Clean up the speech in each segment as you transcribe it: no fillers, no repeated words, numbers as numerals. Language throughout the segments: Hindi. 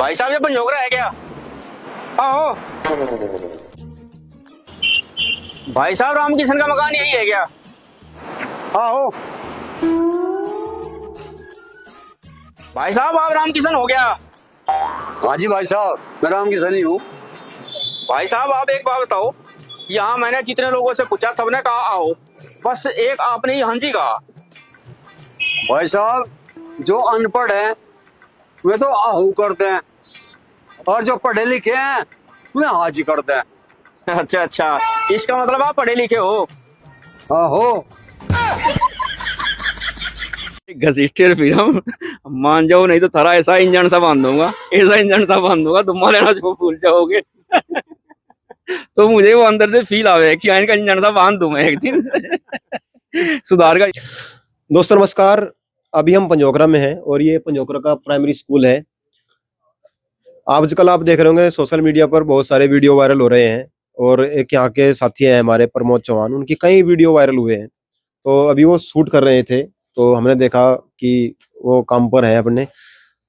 भाई साहब ये पंजोगरा है क्या? आओ। भाई साहब रामकिशन का मकान यही है क्या? आओ। भाई साहब आप रामकिशन हो गया? हाँ जी भाई साहब, मैं राम किशन ही हूँ। भाई साहब आप एक बात बताओ, यहाँ मैंने जितने लोगों से पूछा सबने कहा आओ, बस एक आपने ही हाँ जी कहा। भाई साहब जो अनपढ़ है वे तो आहू करते हैं और जो पढ़े लिखे हैं वे हाजी करते हैं। अच्छा अच्छा, इसका मतलब आप पढ़े लिखे हो। आहो। घसीटते फिर हम मान जाओ, नहीं तो थारा ऐसा इंजन सा बांध दूंगा, ऐसा इंजन सा बांध दूंगा तुम लेना जो भूल जाओगे। तो मुझे वो अंदर से फील आवे कि इनका इंजन सा बांध दूं मैं एक दिन। सुधार का। दोस्तों नमस्कार, अभी हम पंजोगरा में हैं और ये पंजोगरा का प्राइमरी स्कूल है। आजकल आप देख रहे होंगे सोशल मीडिया पर बहुत सारे वीडियो वायरल हो रहे हैं और एक यहाँ के साथी हैं हमारे प्रमोद चौहान, उनकी कई वीडियो वायरल हुए हैं। तो अभी वो शूट कर रहे थे तो हमने देखा कि वो काम पर है अपने।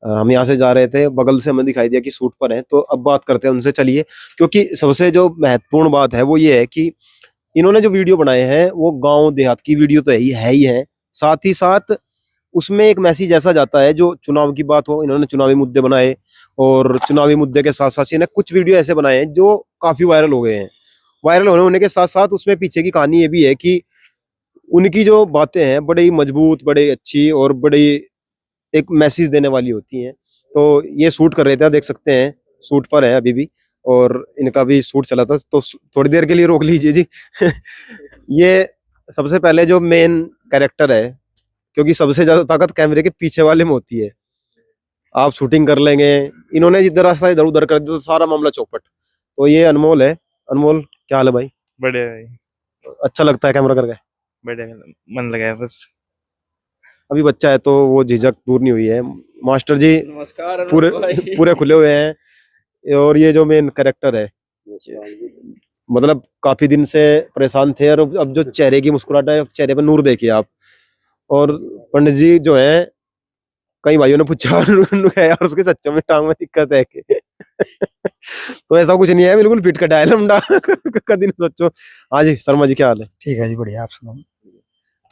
हम यहाँ से जा रहे थे, बगल से हमें दिखाई दिया कि शूट पर हैं, तो अब बात करते हैं उनसे। चलिए, क्योंकि सबसे जो महत्वपूर्ण बात है वो ये है कि इन्होंने जो वीडियो बनाए हैं वो गांव देहात की वीडियो तो है ही है, साथ ही साथ उसमें एक मैसेज ऐसा जाता है जो चुनाव की बात हो। इन्होंने चुनावी मुद्दे बनाए और चुनावी मुद्दे के साथ साथ इन्हें कुछ वीडियो ऐसे बनाए हैं जो काफी वायरल हो गए हैं। वायरल होने के साथ साथ उसमें पीछे की कहानी ये भी है कि उनकी जो बातें हैं बड़ी मजबूत, बड़ी अच्छी और बड़ी एक मैसेज देने वाली होती हैं। तो ये शूट कर रहे थे, देख सकते हैं शूट पर है अभी भी, और इनका भी शूट चला था, तो थोड़ी देर के लिए रोक लीजिए जी। ये सबसे पहले जो मेन कैरेक्टर है, क्योंकि सबसे ज्यादा ताकत कैमरे के पीछे वाले में होती है। आप शूटिंग कर लेंगे, इन्होंने जिधर रास्ता इधर उधर कर दिया तो सारा मामला चौपट। तो ये अनमोल है। अनमोल, क्या हाल है भाई? बढ़िया भाई, अच्छा लगता है कैमरा करके? बढ़िया, मन लगाया बस। अभी बच्चा है तो वो झिझक दूर नहीं हुई है। मास्टर जी नमस्कार। पूरे खुले हुए हैं। और ये जो मेन कैरेक्टर है, मतलब काफी दिन से परेशान थे और अब जो चेहरे की मुस्कुराहट है, चेहरे पर नूर देखिए आप। और पंडित जी जो है, कई भाइयों ने पूछा यार उसके सच्चों में टांग में दिक्कत है कि? तो ऐसा कुछ नहीं है, बिल्कुल फिट कटा है लमडा। कभी नहीं सोचो। हाँ जी शर्मा जी, क्या हाल है? ठीक है जी, बढ़िया। आप सुनो।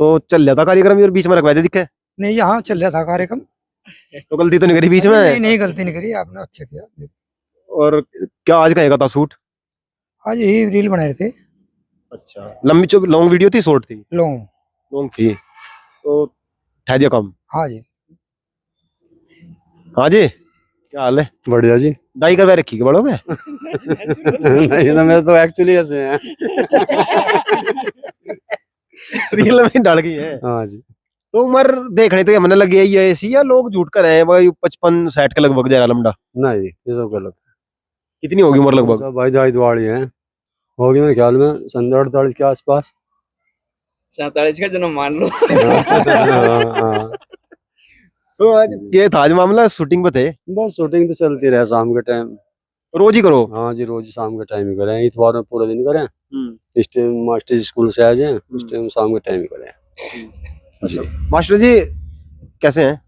तो चल रहा था कार्यक्रम और बीच में रखवा दे दिक्कत? नहीं, यहाँ चल रहा था कार्यक्रम। तो गलती तो नहीं करी बीच में? नहीं, गलती नहीं करी, आपने अच्छा किया। और क्या आज कहेगा था शूट? आज यही रील बना रहे थे। अच्छा, लंबी लॉन्ग वीडियो थी, शॉर्ट थी? लॉन्ग। लॉन्ग थी। तो ठह दिया काम? हाँ जी। हाँ जी, क्या हाल है? बढ़िया जी। डाई करवा रखी के बड़ों में? नहीं ना, मैं तो एक्चुअली ऐसे हैं। रियल में डाल गई है। हाँ जी। तो उम्र देखने तो हमने लगी है ऐसी, या लोग झूठ कर रहे हैं भाई? 55-60 के लगभग जा रहा लमडा। नहीं, ये सब गलत है। कितनी होगी उम्र लगभग? सब भाई दाई दुआड़ी हैं, होगी मेरे ख्याल में 47-48 के आसपास। 47 का जन्म मान लो। हाँ। तो आज ये था आज मामला, शूटिंग पे थे? बस शूटिंग तो चलती रहे शाम के टाइम। रोज ही करो? हाँ जी, रोज शाम के टाइम ही करें। इतवार में पूरा दिन करें, इस टाइम मास्टर जी स्कूल से आ जाए, उस टाइम शाम के टाइम ही करें जी। मास्टर जी कैसे हैं?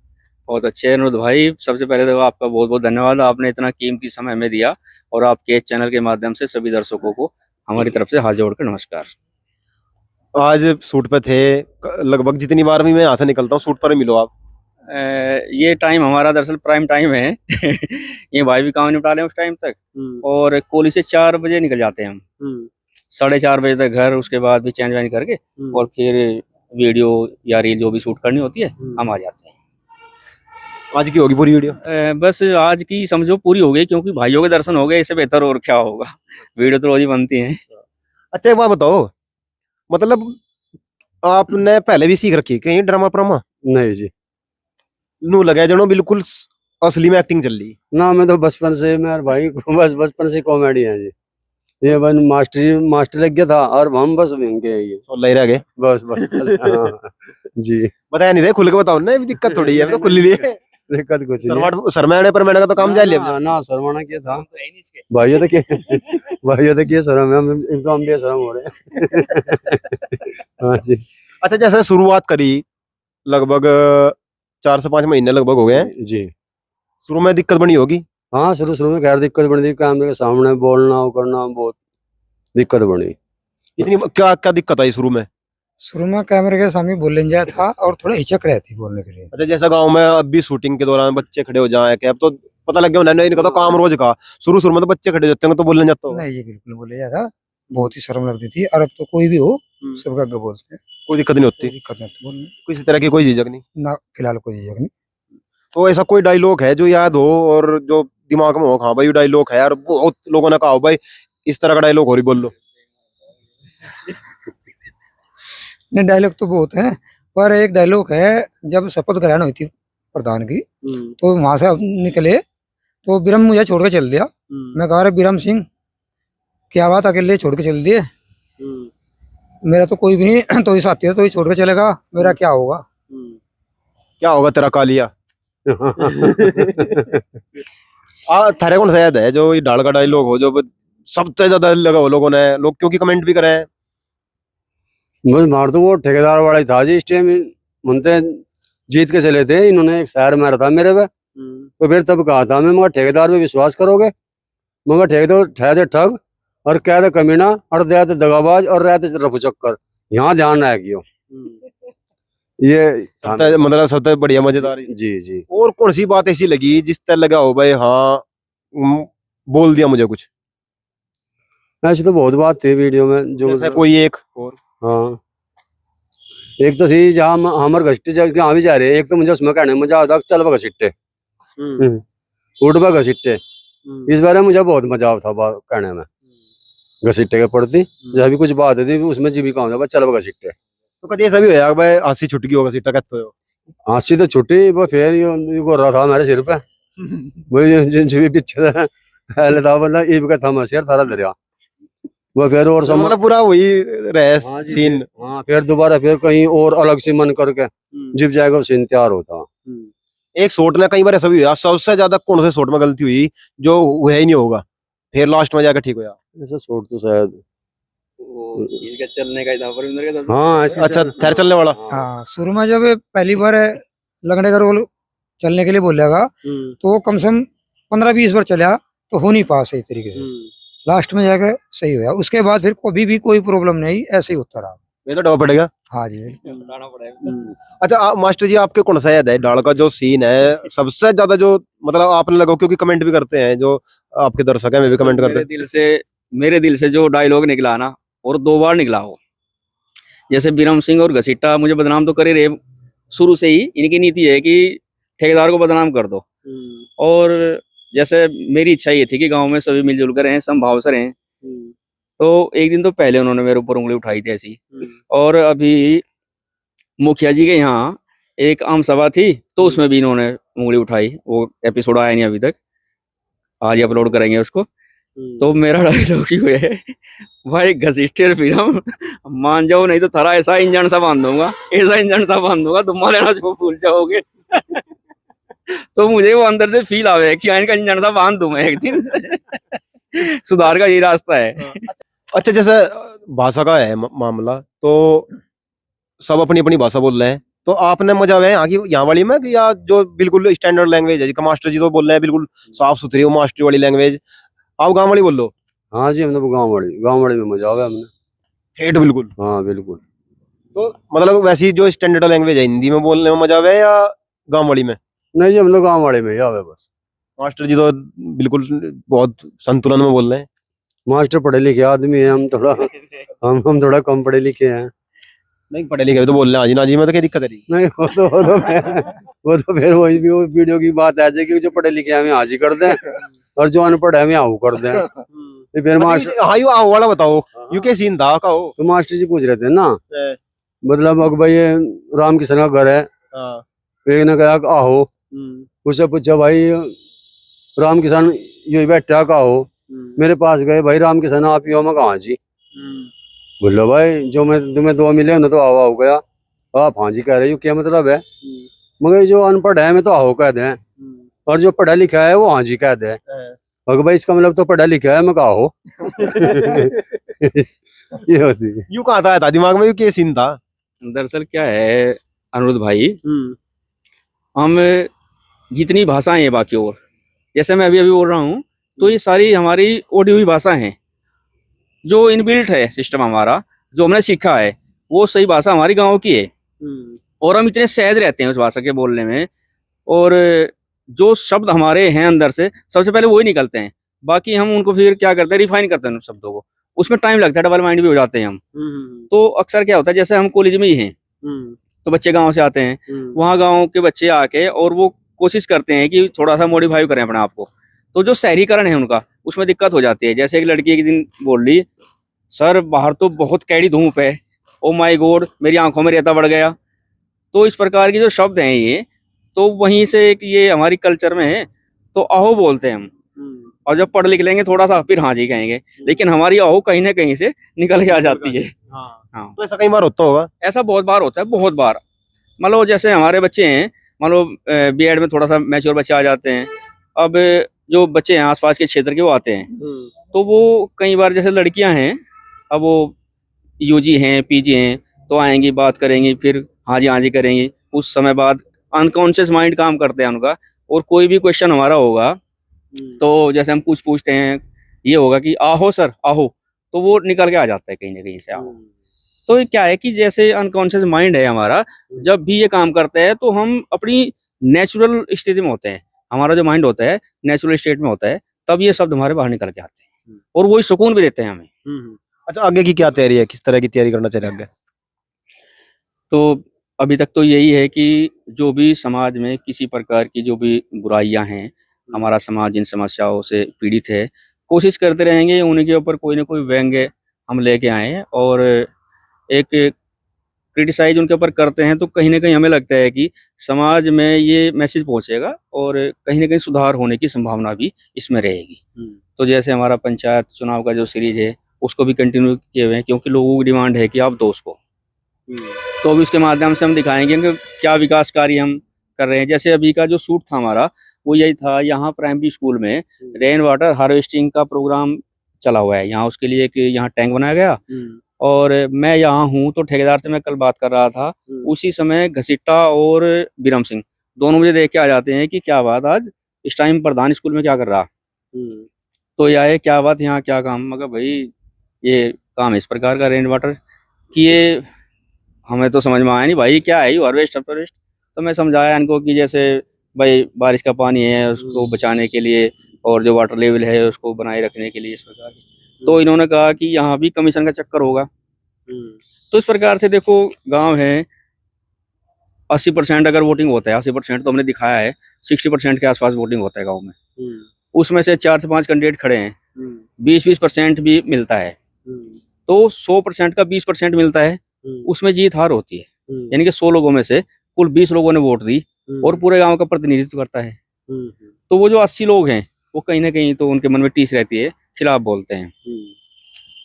बहुत अच्छे हैं अनुरुद्ध भाई। सबसे पहले तो आपका बहुत बहुत धन्यवाद, आपने इतना कीमती समय हमें दिया और आपके चैनल के माध्यम से सभी दर्शकों को हमारी तरफ से हाथ जोड़कर नमस्कार। आज शूट पे थे, लगभग जितनी बार भी मैं यहाँ से निकलता हूँ शूट पर ही मिलो आप। ये टाइम हमारा दरअसल प्राइम टाइम है। ये भाई भी काम निपटा लें उस टाइम तक, और कोली से 4 बजे निकल जाते हैं हम। 4:30 बजे तक घर, उसके बाद भी चेंज वेंज करके और फिर वीडियो या रील जो भी शूट करनी होती है हम आ जाते हैं। आज की होगी पूरी वीडियो? बस आज की समझो पूरी हो गई, क्योंकि भाइयों के दर्शन हो गए, इससे बेहतर और क्या होगा। वीडियो तो रोज ही बनती है। अच्छा एक बात बताओ, मतलब आपने पहले भी सीख रखी कहीं ड्रामा प्रोमा? नहीं जी, नू लगा जनो बिल्कुल असली में एक्टिंग चल रही? ना मैं तो बचपन से, मेरे भाई बस बचपन से कॉमेडी है जी। ये बस मास्टर लग गया था और हम बस इनके ये तो ले रह गए बस बस, बस। हाँ जी। बताया नहीं रहे, खुल के बताओ ना, अभी दिक्कत थोड़ी है, तो खुल लिए। दिक्कत कुछ नहीं। शर्माने पर मैंने का तो काम जा लिया ना शर्माना क्या था भाइयों तो क्या, भाइयों तो क्या शर्म है, हम तो भी शर्म हो रहे हैं। हाँ जी। अच्छा, जैसे शुरुआत करी लगभग 4 से 5 महीने लगभग हो गए हैं जी। शुरू में दिक्कत बनी होगी? हाँ शुरू में खैर दिक्कत बनी थी, कैमरे के सामने बोलना वो करना बहुत दिक्कत बनी। इतनी क्या क्या दिक्कत आई शुरू में? शुरू में कैमरे के सामने बोलने जाया था और थोड़ा हिचक रहती बोलने के लिए। अच्छा, जैसा गांव में अभी शूटिंग के दौरान बच्चे खड़े हो जाए क्या, अब तो पता लग गया उन्होंने, इनका तो काम रोज का। शुरू में तो बच्चे खड़े जाते हैं तो बोलने जाता हो? नहीं जी बिल्कुल बोले जाता, बहुत ही शर्म लगती थी। और अब तो कोई भी हो सबका आगे बोलते हैं, कोई दिक्कत नहीं होती? कोई दिक्कत नहीं होती बोलने किसी तरह की कोई झिझक नहीं? ना, फिलहाल कोई झिझक नहीं। तो ऐसा कोई डायलॉग है जो याद हो और जो दिमाग में हो, हाँ भाई डायलॉग है यार, बहुत लोगों ने कहा हो भाई इस तरह का डायलॉग हो रही बोल लो? नहीं डायलॉग तो बहुत है, पर एक डायलॉग है, जब शपथ ग्रहण हुई थी प्रधान की तो वहां से निकले तो बिरम मुझे छोड़ के चल दिया। मैं कहा, अरे बिरम सिंह क्या बात अकेले छोड़ के चल दिए, मेरा तो कोई भी नहीं, तो ही साथी है तो ही छोड़ के चलेगा, मेरा क्या होगा? क्या होगा तेरा कालिया? थारे कौन सा याद है जो ये डाल का डायलॉग हो जो सबसे ज्यादा लगा हो लोगों ने, लोग क्योंकि कमेंट भी करे हैं? बस मार तो वो ठेकेदार वाला ही था जी, इस टाइम मुनते जीत के चले थे, इन्होंने एक शायर मारा था मेरे पे, तो फिर तब कहा था मैं, मगर ठेकेदार पे विश्वास करोगे? मगर ठेकेदार ठहरे ठग और कह दे कमीना और दे दे दगाबाज और रहते रफू चक्कर, यहाँ ध्यान रखियो। ये मतलब सबसे बढ़िया मजेदार। जी जी। और कौन सी बात ऐसी लगी जिस तरह लगा हो भाई हाँ बोल दिया मुझे कुछ? ऐसी तो बहुत बात थी वीडियो में जो जैसे कोई एक और? हाँ एक तो सी जहाँ हमारे घसीटे यहाँ भी जा रहे, एक तो मुझे उसमें कहने मजा आता चल बा घसीटे उठ बा घसीटे, इस बारे में मुझे बहुत मजा आता था कहने में घसीटे के पड़ती, जब भी कुछ बात होती उसमें जीविका होता चल बा घसीटे। तो कभी ऐसा भी होया भाई हाथी छुट गई होगा सीटा कहते हो? हाथी तो छुट्टी वो फिर ये go रहा था मेरे सिर पे वही जिन भी पीछे पहले था बोला ये भी था मेरे सिर सारा दरिया वो फिर और मतलब पूरा वही रहे सीन। हाँ फिर दोबारा फिर कहीं और अलग से मन करके जब जाएगा वो सीन तैयार होता। एक शॉट में कई बार ऐसा भी हुआ, सबसे ज्यादा कौन से शॉट में गलती हुई जो हुआ ही नहीं होगा फिर लास्ट में जाकर ठीक हुआ? ऐसा शॉट तो शायद इसका चलने का ही था परविंदर के साथ। हाँ अच्छा ठहर चलने वाला। हाँ शुरू में जब पहली बार लगने का रोल चलने के लिए बोलेगा तो कम से कम 15-20 बार चला तो हो नहीं पा सही तरीके से, लास्ट में जाकर सही हुआ। उसके बाद फिर कभी भी कोई प्रॉब्लम नहीं, ऐसे ही होता रहा। ये तो डबा पड़ेगा। हाँ जी लाना पड़ेगा। अच्छा मास्टर जी आपके कौन सा याद है डाल का जो सीन है सबसे ज्यादा जो मतलब आपने लगा, क्योंकि कमेंट भी करते हैं जो आपके दर्शक है, मैं भी कमेंट करते हैं, मेरे दिल से जो डायलॉग निकला ना, और 2 बार निकला हो, जैसे बिरम सिंह और घसीटा मुझे बदनाम तो करे रहे शुरू से ही, इनकी नीति है कि ठेकेदार को बदनाम कर दो। और जैसे मेरी इच्छा ये थी कि गांव में सभी मिलजुल कर रहें, समभाव से रहें, तो एक दिन तो पहले उन्होंने मेरे ऊपर उंगली उठाई थी ऐसी। और अभी मुखिया जी के यहाँ एक आम सभा थी तो उसमें भी इन्होंने उंगली उठाई, वो एपिसोड आया नहीं अभी तक, आज ही अपलोड करेंगे उसको। तो मेरा डायलॉग ही हुआ है, भाई घसीटे फिर हम मान जाओ नहीं तो थारा ऐसा इंजन सा बांध दूंगा, ऐसा इंजन सा बांध दूंगा तुम लेना जो भूल जाओगे। तो मुझे वो अंदर से फील आवे कि इनका इंजन सा बांध दूं मैं एक दिन। सुधार का ये रास्ता है। अच्छा जैसे भाषा का है मामला, तो सब अपनी अपनी भाषा बोल रहे हैं, तो आपने मजा आया यहाँ की यहाँ वाली में कि या जो बिल्कुल स्टैंडर्ड लैंग्वेज है, मास्टर जी तो बोल रहे हैं बिल्कुल साफ सुथरी वो मास्टरी वाली लैंग्वेज, आप गाँव वाली बोल लो? हाँ जी हमने गाँव वाली में मजा आया हमने ठेठ बिल्कुल। हाँ बिल्कुल। तो मतलब वैसी जो स्टैंडर्ड लैंग्वेज है हिंदी में बोलने में मजा आया या गाँव वाली में? नहीं जी हम लोग गाँव वाले में ही आवे बस। मास्टर जी तो बिल्कुल बहुत संतुलन में बोल रहे हैं। मास्टर पढ़े लिखे आदमी है, हम थोड़ा कम पढ़े लिखे हैं। नहीं पढ़े लिखे तो बोल रहे हैं हाजी नाजी में, तो क्या दिक्कत है? नहीं वो तो फिर वही भी वो वीडियो की बात है कि जो पढ़े लिखे हमें हाजी कर दें और जो अनपढ़ है हमें आऊ कर दें। फिर मास्टर हाँ यू आओ वाला बताओ, यू क्या सीन था कहो? तो मास्टर जी पूछ रहे थे ना, मतलब अब भाई राम किशन का घर है, एक ने कहा आहो, उससे पूछा भाई राम किशन ये बैठा कहो, मेरे पास गए भाई राम किशन आप ही हो, मैं कहा जी। बोलो भाई जो मैं तुम्हें 2 मिले ना तो आओ आओ गया, आप हाँ जी कह रहे हो क्या मतलब है? मगर जो अनपढ़ है मैं तो आओ कह दें और जो पढ़ा लिखा है वो हाँ जी कह दे। अगर भाई इसका मतलब तो पढ़ा लिखा है मैं कहा हो। ये होती है। यू कहा था दिमाग में, यू क्या सीन था? दरअसल क्या है अनिरुद्ध भाई, हम जितनी भाषाएं हैं बाकी और जैसे मैं अभी अभी बोल रहा हूँ, तो ये सारी हमारी ओडी हुई भाषा है, जो इनबिल्ट है सिस्टम हमारा, जो हमने सीखा है, वो सही भाषा हमारी गाँव की है। और हम इतने सहज रहते हैं उस भाषा के बोलने में, और जो शब्द हमारे हैं अंदर से सबसे पहले वही निकलते हैं, बाकी हम उनको फिर क्या करते हैं, रिफाइन करते हैं उन शब्दों को, उसमें टाइम लगता है, डबल माइंड भी हो जाते हैं हम। तो अक्सर क्या होता है, जैसे हम कॉलेज में ही हैं, तो बच्चे गांव से आते हैं, वहाँ गांव के बच्चे आके और वो कोशिश करते हैं कि थोड़ा सा मॉडिफाई करें अपने आप को, तो जो शहरीकरण है उनका, उसमें दिक्कत हो जाती है। जैसे एक लड़की एक दिन बोल रही, सर बाहर तो बहुत कैडी धूप है, ओ माय गॉड मेरी आंखों में रेता बढ़ गया। तो इस प्रकार के जो शब्द हैं ये, तो वहीं से एक ये हमारी कल्चर में है, तो अहो बोलते हैं हम, और जब पढ़ लिख लेंगे थोड़ा सा फिर हाँ जी कहेंगे, लेकिन हमारी अहो कहीं ना कहीं से निकल के आ जाती है। हाँ, तो ऐसा कई बार होता होगा। ऐसा बहुत बार होता है, बहुत बार। मान लो जैसे हमारे बच्चे हैं, मान लो बीएड में थोड़ा सा मैच्योर बच्चे आ जाते हैं, अब जो बच्चे हैं आसपास के क्षेत्र के वो आते हैं, तो वो कई बार जैसे लड़कियां हैं, अब वो यूजी हैं पीजी हैं, तो आएंगी बात करेंगी, फिर हाँ जी करेंगी, उस समय बाद अनकॉन्शियस माइंड काम करते हैं उनका, और कोई भी क्वेश्चन हमारा होगा तो जैसे हम पूछते हैं, ये होगा कि आहो सर आहो, तो वो निकल के आ जाता है कहीं ना कहीं से आहो। तो ये क्या है कि जैसे अनकॉन्शियस माइंड है हमारा, जब भी ये काम करता है तो हम अपनी नेचुरल स्थिति में होते हैं, हमारा जो माइंड होता है नेचुरल स्टेट में होता है, तब ये शब्द हमारे बाहर निकल के आते हैं, और वही सुकून भी देते हैं हमें। अच्छा, आगे की क्या तैयारी है, किस तरह की तैयारी करना चाहिए आगे? तो अभी तक तो यही है कि जो भी समाज में किसी प्रकार की जो भी बुराइयां हैं, हमारा समाज जिन समस्याओं से पीड़ित है, कोशिश करते रहेंगे उनके ऊपर कोई ना कोई व्यंग्य हम लेके आए, और एक क्रिटिसाइज उनके ऊपर करते हैं, तो कहीं ना कहीं हमें लगता है कि समाज में ये मैसेज पहुंचेगा और कहीं ना कहीं सुधार होने की संभावना भी इसमें रहेगी। तो जैसे हमारा पंचायत चुनाव का जो सीरीज है उसको भी कंटिन्यू किए हुए हैं, क्योंकि लोगों की डिमांड है कि आप दो उसको, तो अभी उसके माध्यम से हम दिखाएंगे कि क्या विकास कार्य हम कर रहे हैं। जैसे अभी का जो शूट था हमारा वो यही था, यहाँ प्राइमरी स्कूल में रेन वाटर हार्वेस्टिंग का प्रोग्राम चला हुआ है, यहाँ उसके लिए एक यहाँ टैंक बनाया गया, और मैं यहाँ हूँ तो ठेकेदार से मैं कल बात कर रहा था, उसी समय घसीटा और बिरम सिंह दोनों मुझे देख के आ जाते हैं कि क्या बात आज इस टाइम प्रधान स्कूल में क्या कर रहा, तो यह है क्या बात यहाँ क्या काम, मगर भाई ये काम इस प्रकार का रेन वाटर कि ये हमें तो समझ में आया नहीं भाई क्या है ये हार्वेस्ट। तो मैं समझाया इनको कि जैसे भाई बारिश का पानी है उसको बचाने के लिए, और जो वाटर लेवल है उसको बनाए रखने के लिए, इस प्रकार की। तो इन्होंने कहा कि यहाँ भी कमीशन का चक्कर होगा। तो इस प्रकार से देखो गांव है, 80% अगर वोटिंग होता है, 80% तो हमने दिखाया है, 60% के आसपास वोटिंग होता है गाँव में, उसमें से 4 से 5 कैंडिडेट खड़े हैं, 20% भी मिलता है, तो 100% का 20% मिलता है, उसमें जीत हार होती है। यानी कि 100 लोगों में से कुल 20 लोगों ने वोट दी और पूरे गांव का प्रतिनिधित्व करता है। तो वो जो 80 लोग हैं वो कहीं ना कहीं तो उनके मन में टीस रहती है, खिलाफ बोलते हैं।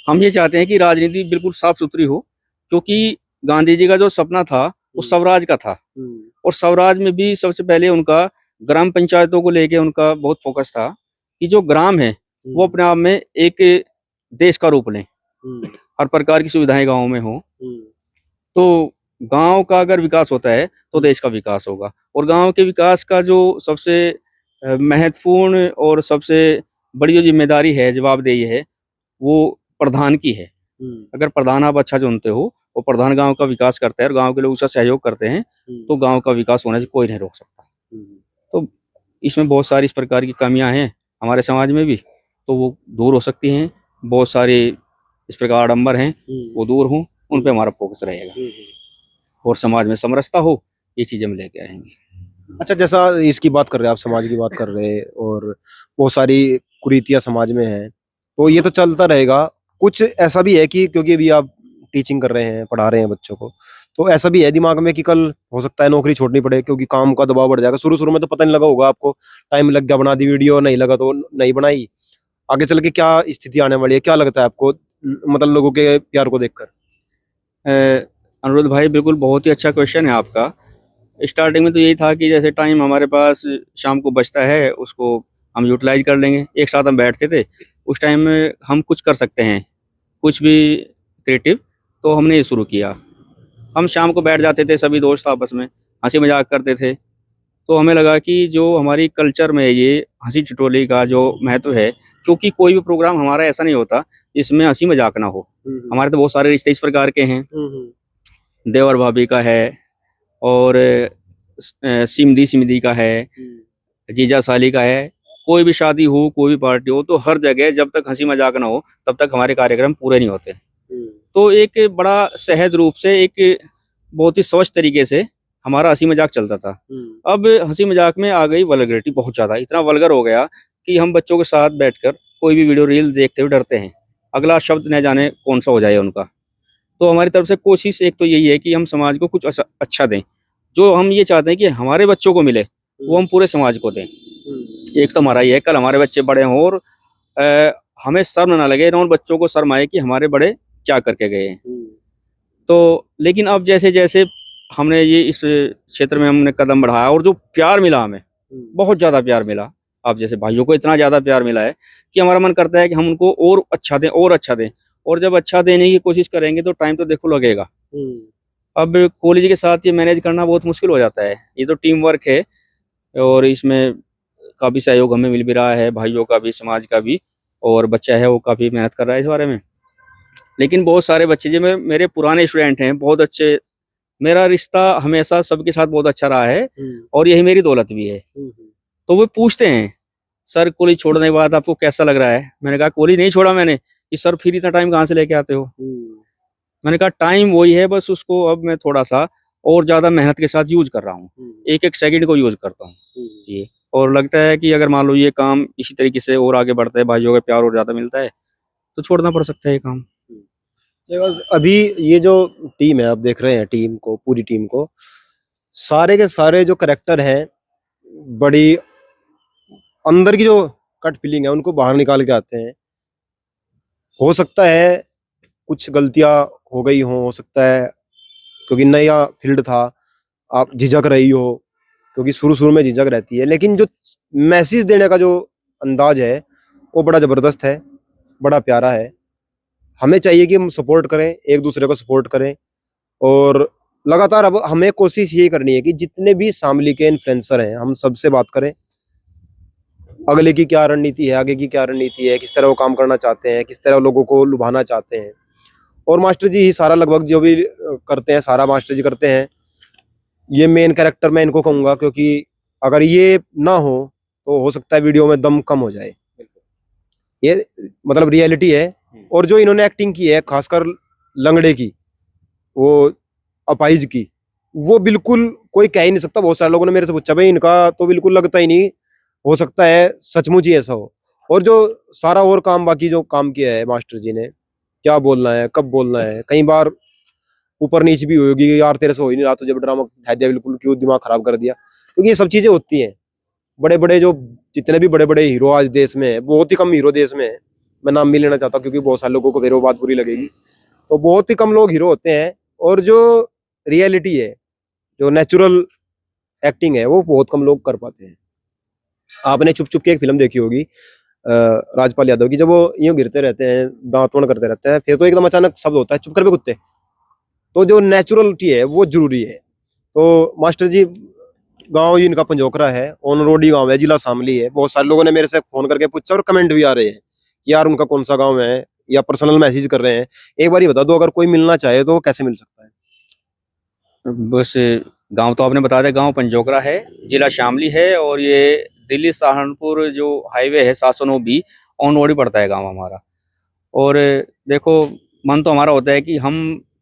हम ये चाहते हैं कि राजनीति बिल्कुल साफ सुथरी हो, क्योंकि गांधी जी का जो सपना था वो स्वराज का था, और स्वराज में भी सबसे पहले उनका ग्राम पंचायतों को लेके उनका बहुत फोकस था कि जो ग्राम है वो अपने आप में एक देश का रूप लें, हर प्रकार की सुविधाएं गाँव में हो। तो गांव का अगर विकास होता है तो देश का विकास होगा, और गांव के विकास का जो सबसे महत्वपूर्ण और सबसे बड़ी जो जिम्मेदारी है, जवाबदेही है, वो प्रधान की है। अगर प्रधान आप अच्छा चुनते हो, वो प्रधान गांव का विकास करता है और गांव के लोग उसका सहयोग करते हैं, तो गांव का विकास होने से कोई नहीं रोक सकता। तो इसमें बहुत सारी इस प्रकार की कमियां हैं हमारे समाज में भी, तो वो दूर हो सकती हैं। बहुत सारे इस प्रकार आडंबर हैं वो दूर हों, उन पे हमारा फोकस रहेगा, और समाज में समरसता हो, ये चीजें हम लेके आएंगे। अच्छा, जैसा इसकी बात कर रहे हैं आप, समाज की बात कर रहे हैं, और बहुत सारी कुरीतियां समाज में हैं, तो ये तो चलता रहेगा। कुछ ऐसा भी है कि क्योंकि अभी आप टीचिंग कर रहे हैं, पढ़ा रहे हैं बच्चों को, तो ऐसा भी है दिमाग में कि कल हो सकता है नौकरी छोड़नी पड़े क्योंकि काम का दबाव बढ़ जाएगा। शुरू में तो पता नहीं लगा होगा आपको, टाइम लग गया, बना दी वीडियो, नहीं लगा तो नहीं बनाई, आगे चल के क्या स्थिति आने वाली है, क्या लगता है आपको, मतलब लोगों के प्यार को देखकर? अनुरुद्ध भाई बिल्कुल बहुत ही अच्छा क्वेश्चन है आपका। स्टार्टिंग में तो यही था कि जैसे टाइम हमारे पास शाम को बचता है उसको हम यूटिलाइज कर लेंगे, एक साथ हम बैठते थे, उस टाइम में हम कुछ कर सकते हैं, कुछ भी क्रिएटिव, तो हमने ये शुरू किया। हम शाम को बैठ जाते थे सभी दोस्त आपस में, हंसी मजाक करते थे, तो हमें लगा कि जो हमारी कल्चर में ये हंसी ठिठोली का जो महत्व है, क्योंकि कोई भी प्रोग्राम हमारा ऐसा नहीं होता जिसमें हंसी मजाक ना हो। हमारे तो बहुत सारे रिश्ते इस प्रकार के हैं, देवर भाभी का है, और सिमधी सिमधी का है, जीजा साली का है। कोई भी शादी हो, कोई भी पार्टी हो, तो हर जगह जब तक हंसी मजाक ना हो तब तक हमारे कार्यक्रम पूरे नहीं होते। तो एक बड़ा सहज रूप से, एक बहुत ही सहज तरीके से हमारा हंसी मजाक चलता था। अब हंसी मजाक में आ गई वल्गरिटी, बहुत ज्यादा, इतना वल्गर हो गया कि हम बच्चों के साथ बैठकर कोई भी वीडियो रील देखते हुए डरते हैं, अगला शब्द न जाने कौन सा हो जाए उनका। तो हमारी तरफ से कोशिश एक तो यही है कि हम समाज को कुछ अच्छा दें, जो हम ये चाहते हैं कि हमारे बच्चों को मिले वो हम पूरे समाज को दें। एक तो हमारा ये है, कल हमारे बच्चे बड़े हों और हमें शर्म ना लगे, ना उन बच्चों को शर्म आए कि हमारे बड़े क्या करके गए हैं। तो लेकिन अब जैसे जैसे हमने ये इस क्षेत्र में हमने कदम बढ़ाया और जो प्यार मिला हमें, बहुत ज़्यादा प्यार मिला। अब जैसे भाइयों को इतना ज़्यादा प्यार मिला है कि हमारा मन करता है कि हम उनको और अच्छा दें, और अच्छा दें, और जब अच्छा देने की कोशिश करेंगे तो टाइम तो देखो लगेगा। अब कॉलेज के साथ ये मैनेज करना बहुत मुश्किल हो जाता है। ये तो टीम वर्क है और इसमें काफ़ी सहयोग हमें मिल भी रहा है, भाइयों का भी, समाज का भी, और बच्चा है वो काफ़ी मेहनत कर रहा है इस बारे में। लेकिन बहुत सारे बच्चे जो मेरे पुराने स्टूडेंट हैं, बहुत अच्छे, मेरा रिश्ता हमेशा सबके साथ बहुत अच्छा रहा है और यही मेरी दौलत भी है। तो वो पूछते हैं, सर कॉलेज छोड़ने के बाद आपको कैसा लग रहा है? मैंने कहा कॉलेज नहीं छोड़ा मैंने। कि सर फिर इतना टाइम कहाँ से लेके आते हो? मैंने कहा टाइम वही है, बस उसको अब मैं थोड़ा सा और ज्यादा मेहनत के साथ यूज कर रहा हूँ, एक एक सेकंड को यूज करता हूँ ये। और लगता है कि अगर मान लो ये काम इसी तरीके से और आगे बढ़ता है, भाइयों का प्यार और ज्यादा मिलता है, तो छोड़ना पड़ सकता है ये काम। अभी ये जो टीम है, आप देख रहे हैं टीम को, पूरी टीम को, सारे के सारे जो करेक्टर हैं, बड़ी अंदर की जो कट फीलिंग है उनको बाहर निकाल के आते हैं। हो सकता है कुछ गलतियां हो गई हो सकता है क्योंकि नया फील्ड था, आप झिझक रही हो, क्योंकि शुरू में झिझक रहती है, लेकिन जो मैसेज देने का जो अंदाज है वो बड़ा जबरदस्त है, बड़ा प्यारा है। हमें चाहिए कि हम सपोर्ट करें, एक दूसरे को सपोर्ट करें, और लगातार अब हमें कोशिश ये करनी है कि जितने भी शामली के इन्फ्लुएंसर हैं हम सबसे बात करें, अगले की क्या रणनीति है, आगे की क्या रणनीति है, किस तरह वो काम करना चाहते हैं, किस तरह लोगों को लुभाना चाहते हैं। और मास्टर जी ही सारा लगभग जो भी करते हैं सारा मास्टर जी करते हैं। ये मेन कैरेक्टर मैं इनको कहूँगा, क्योंकि अगर ये ना हो तो हो सकता है वीडियो में दम कम हो जाए। ये मतलब रियलिटी है। और जो इन्होंने एक्टिंग की है, खासकर लंगड़े की, वो अपाइज की, वो बिल्कुल कोई कह ही नहीं सकता। बहुत सारे लोगों ने मेरे से पूछा भाई इनका तो बिल्कुल लगता ही नहीं, हो सकता है सचमुच ही ऐसा हो। और जो सारा और काम बाकी जो काम किया है मास्टर जी ने, क्या बोलना है, कब बोलना है, कई बार ऊपर नीचे भी होगी, यार तेरे से हो ही नहीं रहा, तो जब ड्रामा उठा दिया, बिल्कुल क्यों दिमाग खराब कर दिया, क्योंकि ये सब चीजें होती हैं। बड़े बड़े जो जितने भी बड़े बड़े हीरो आज देश में है, बहुत ही कम हीरो देश में है, मैं नाम भी लेना चाहता क्योंकि बहुत सारे लोगों को फिर वो बात बुरी लगेगी, तो बहुत ही कम लोग हीरो होते हैं। और जो रियलिटी है, जो नेचुरल एक्टिंग है, वो बहुत कम लोग कर पाते हैं। आपने चुप चुप के एक फिल्म देखी होगी राजपाल यादव की, जब वो यूं गिरते रहते हैं, दांतवन करते रहते हैं, फिर तो एकदम अचानक शब्द होता है चुप कर बे कुत्ते। तो जो नेचुरलिटी है वो जरूरी है। तो मास्टर जी गांव इनका पंजोकरा है, ऑन रोड ही गांव है, जिला शामली है। बहुत सारे लोगों ने मेरे से फोन करके पूछा और कमेंट भी आ रहे हैं कि यार उनका कौन सा गांव है, या पर्सनल मैसेज कर रहे हैं। एक बार ही बता दो, अगर कोई मिलना चाहे तो कैसे मिल सकता है? बस गांव तो आपने बता दिया, गांव पंजोकरा है, जिला शामली है, और ये दिल्ली सहारनपुर जो हाईवे है 709B ऑन रोड ही पड़ता है गांव हमारा। और देखो, मन तो हमारा होता है कि हम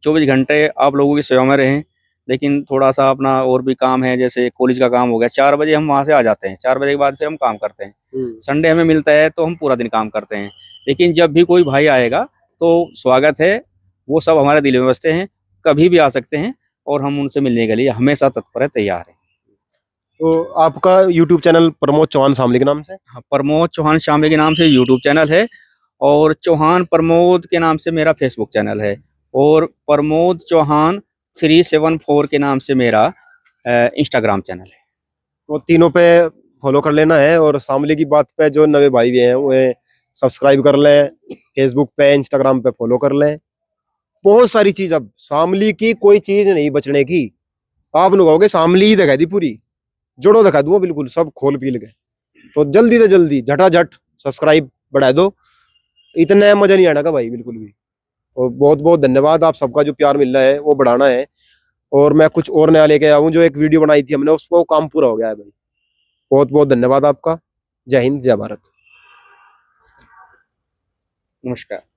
24 घंटे आप लोगों की सेवा में रहें, लेकिन थोड़ा सा अपना और भी काम है, जैसे कॉलेज का काम हो गया, 4 बजे हम वहाँ से आ जाते हैं, 4 बजे के बाद फिर हम काम करते हैं। संडे हमें मिलता है तो हम पूरा दिन काम करते हैं। लेकिन जब भी कोई भाई आएगा तो स्वागत है, वो सब हमारे दिल में बसते हैं, कभी भी आ सकते हैं, और हम उनसे मिलने के लिए हमेशा तत्पर है, तैयार है। तो आपका यूट्यूब चैनल प्रमोद चौहान शामली के नाम से? हाँ, प्रमोद चौहान शामली के नाम से यूट्यूब चैनल है, और चौहान प्रमोद के नाम से मेरा फेसबुक चैनल है, और प्रमोद चौहान 374 के नाम से मेरा इंस्टाग्राम चैनल है। तो तीनों पे फॉलो कर लेना है। और शामली की बात पे जो नए भाई भी हैं वो सब्सक्राइब कर लें, फेसबुक पे इंस्टाग्राम पे फॉलो कर लें। बहुत सारी चीज, अब शामली की कोई चीज नहीं बचने की। आप लोग कहोगे शामली ही दिखाई दी पूरी, जोड़ो दिखा दूंगा बिल्कुल सब खोल पील के। तो जल्दी से जल्दी झटाझट सब्सक्राइब बढ़ा दो, इतना मजा नहीं आना का भाई बिल्कुल भी। और बहुत बहुत धन्यवाद, आप सबका जो प्यार मिल रहा है वो बढ़ाना है। और मैं कुछ और नया लेके आया हूँ, जो एक वीडियो बनाई थी हमने उसको काम पूरा हो गया है भाई। बहुत बहुत धन्यवाद आपका। जय हिंद, जय भारत। नमस्कार।